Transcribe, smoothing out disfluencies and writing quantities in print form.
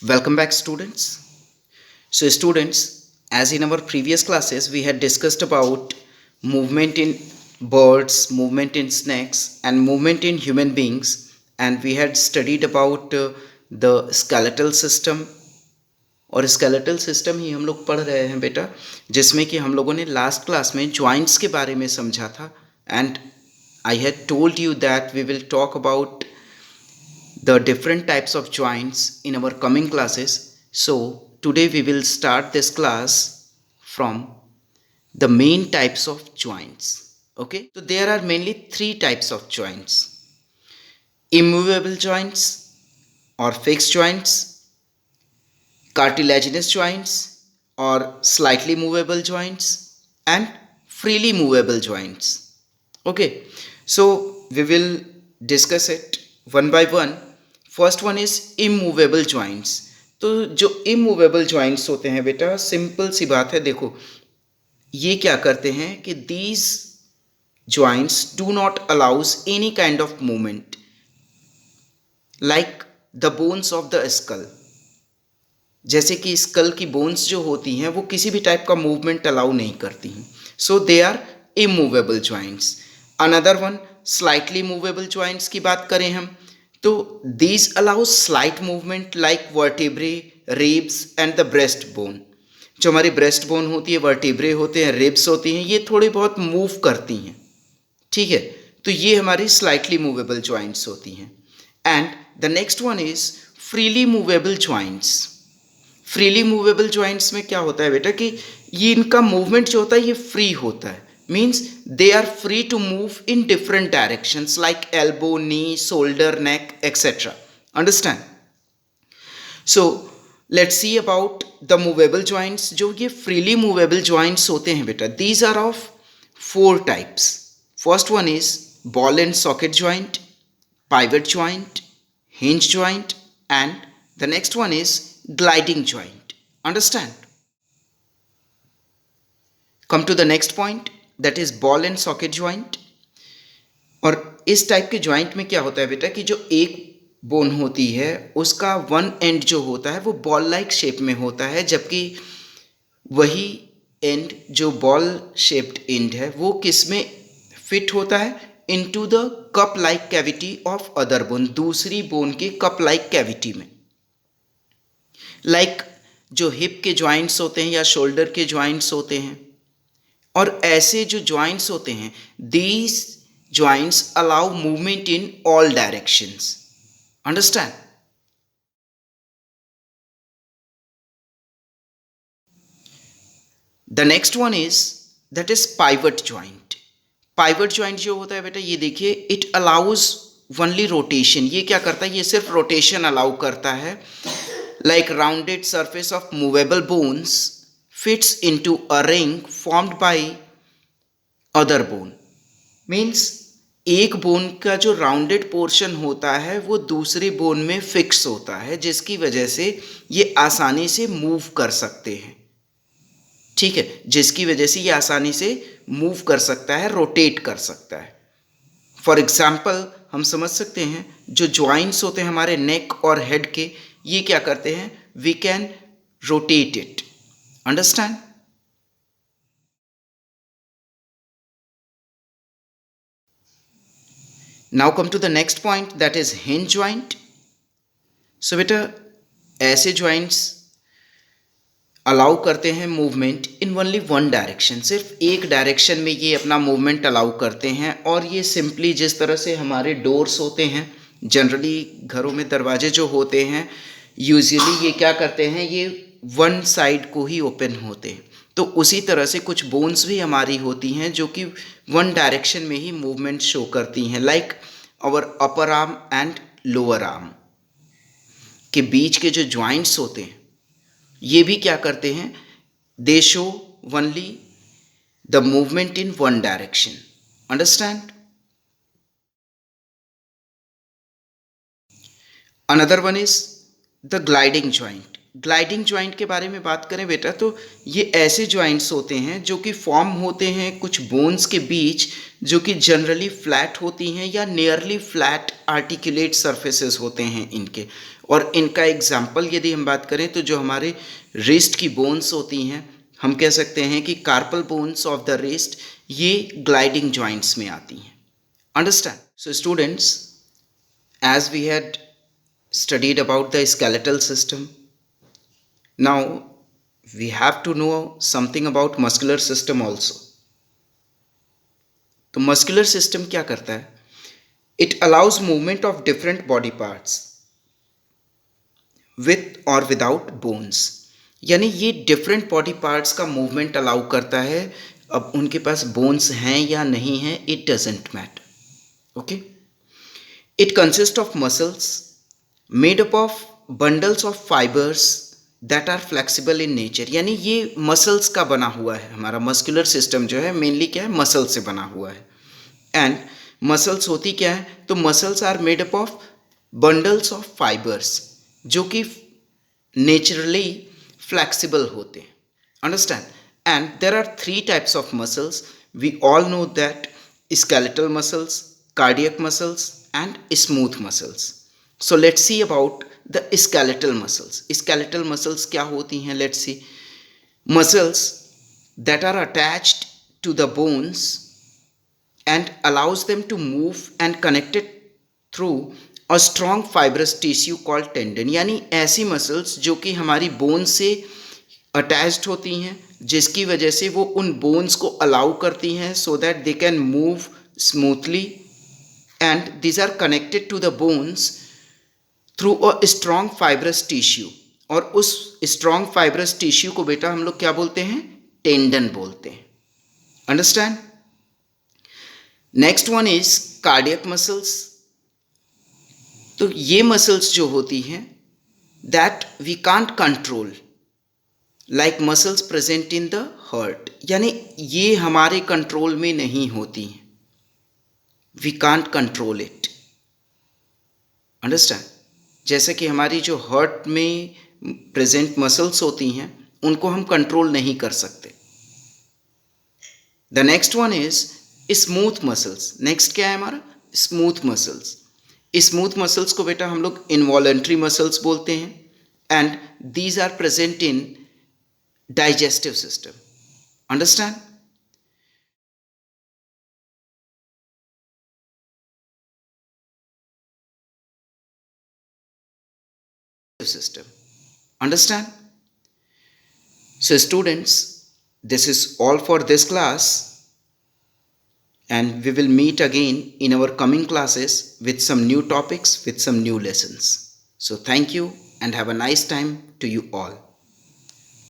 Welcome back, students. So, students, as in our previous classes, we had discussed about movement in birds, movement in snakes, and movement in human beings, and we had studied about the skeletal system. और skeletal system ही हम लोग पढ़ रहे हैं बेटा, जिसमें कि हम लोगों ने लास्ट क्लास में जॉइंट्स के बारे में समझा था. And I had told you that we will talk about the different types of joints in our coming classes. So today we will start this class from the main types of joints. Okay, so there are mainly three types of joints: immovable joints or fixed joints, cartilaginous joints or slightly movable joints, and freely movable joints. Okay, so we will discuss it one by one. First one is immovable joints. तो जो immovable joints होते हैं बेटा, simple सी बात है. देखो, ये क्या करते हैं कि these joints do not allows any kind of movement like the bones of the skull. जैसे कि स्कल की बोन्स जो होती हैं वो किसी भी टाइप का मूवमेंट अलाउ नहीं करती हैं. So they are immovable joints. Another one, slightly movable joints की बात करें हम, तो these allow slight movement like vertebrae, ribs and the breast bone. जो हमारी ब्रेस्ट बोन होती है, वर्टिब्रे होते हैं, रिब्स होती हैं, ये थोड़ी बहुत मूव करती हैं. ठीक है, तो ये हमारी स्लाइटली मूवेबल जॉइंट्स होती हैं. And the next one is freely movable joints. Freely movable joints में क्या होता है बेटा कि ये इनका मूवमेंट जो होता है ये फ्री होता है. Means they are free to move in different directions like elbow, knee, shoulder, neck, etc. Understand? So let's see about the movable joints. जो ये freely movable joints होते हैं बेटा, these are of four types. First one is ball and socket joint, pivot joint, hinge joint, and the next one is gliding joint. Understand? Come to the next point, that is ball and socket joint. और इस type के joint में क्या होता है बेटा कि जो एक बोन होती है उसका वन एंड जो होता है वो बॉल लाइक शेप में होता है, जबकि वही एंड जो बॉल शेप्ड एंड है वो किस में फिट होता है, into the cup like cavity of other bone, दूसरी बोन के कप लाइक कैविटी में. लाइक जो हिप के ज्वाइंट्स होते हैं या शोल्डर के ज्वाइंट्स होते हैं, और ऐसे जो ज्वाइंट्स होते हैं, these joints allow movement in all directions. Understand? The next one is that is pivot joint. Pivot joint जो होता है बेटा, ये देखिए, इट अलाउज ओनली रोटेशन. ये क्या करता है, ये सिर्फ रोटेशन अलाउ करता है. Like rounded surface of movable bones fits into a ring formed by other bone. Means एक बोन का जो राउंडेड पोर्शन होता है वो दूसरे बोन में फिक्स होता है, जिसकी वजह से ये आसानी से मूव कर सकते हैं. ठीक है, जिसकी वजह से ये आसानी से मूव कर सकता है, रोटेट कर सकता है. फॉर एग्जाम्पल हम समझ सकते हैं जो ज्वाइंट्स होते हैं हमारे नेक और हेड के, ये क्या करते हैं, we can rotate it. Understand? Now come to the next point, that is hinge joint. So बेटा, ऐसे joints अलाउ करते हैं movement in only one direction. सिर्फ एक डायरेक्शन में ये अपना मूवमेंट अलाउ करते हैं. और ये सिंपली जिस तरह से हमारे डोर्स होते हैं, जनरली घरों में दरवाजे जो होते हैं, यूजुअली ये क्या करते हैं, ये वन साइड को ही ओपन होते हैं. तो उसी तरह से कुछ बोन्स भी हमारी होती हैं जो कि वन डायरेक्शन में ही मूवमेंट शो करती हैं. Like our upper arm and lower arm के बीच के जो ज्वाइंट्स होते हैं, ये भी क्या करते हैं, दे show only the movement in one direction. Understand? Another one is the gliding joint. Gliding joint के बारे में बात करें बेटा, तो ये ऐसे ज्वाइंट्स होते हैं जो कि फॉर्म होते हैं कुछ बोन्स के बीच, जो कि जनरली फ्लैट होती हैं या नियरली फ्लैट आर्टिकुलेट सरफेसेस होते हैं इनके. और इनका एग्जाम्पल यदि हम बात करें तो जो हमारे रिस्ट की बोन्स होती हैं, हम कह सकते हैं कि carpal bones of the wrist ये ग्लाइडिंग जॉइंट्स में आती हैं. Understand? So students, as we had studied about the skeletal system, now we have to know something about muscular system also. तो muscular system क्या करता है? It allows movement of different body parts with or without bones. यानी ये different body parts का movement allow करता है. अब उनके पास bones हैं या नहीं हैं, it doesn't matter. Okay? It consists of muscles made up of bundles of fibers that are flexible in nature. यानी ये muscles का बना हुआ है. हमारा muscular system जो है mainly क्या है? muscles से बना हुआ है. And muscles होती क्या है? तो muscles are made up of bundles of fibers जो कि naturally flexible होते हैं. Understand? And there are 3 types of muscles. We all know that skeletal muscles, cardiac muscles and smooth muscles. So let's see about the skeletal muscles. Skeletal muscles क्या होती हैं? Let's see. Muscles that are attached to the bones and allows them to move and connected through a strong fibrous tissue called tendon. यानी ऐसी muscles जो कि हमारी bone से attached होती हैं, जिसकी वजह से वो उन bones को allow करती हैं so that they can move smoothly, and these are connected to the bones through a strong fibrous tissue. और उस strong fibrous tissue को बेटा हम लोग क्या बोलते हैं? टेंडन बोलते हैं. Understand? Next one is cardiac muscles. तो ये मसल्स जो होती हैं that we can't control, like muscles present in the heart. यानी ये हमारे कंट्रोल में नहीं होती हैं. We can't control it. Understand? जैसे कि हमारी जो हार्ट में प्रेजेंट मसल्स होती हैं उनको हम कंट्रोल नहीं कर सकते. The next one is smooth muscles. Next क्या है हमारा? Smooth muscles. स्मूथ मसल्स को बेटा हम लोग इनवॉलंटरी मसल्स बोलते हैं, and these are present in digestive system. Understand? system. Understand? So students, this is all for this class, and we will meet again in our coming classes with some new topics, with some new lessons. So thank you and have a nice time to you all.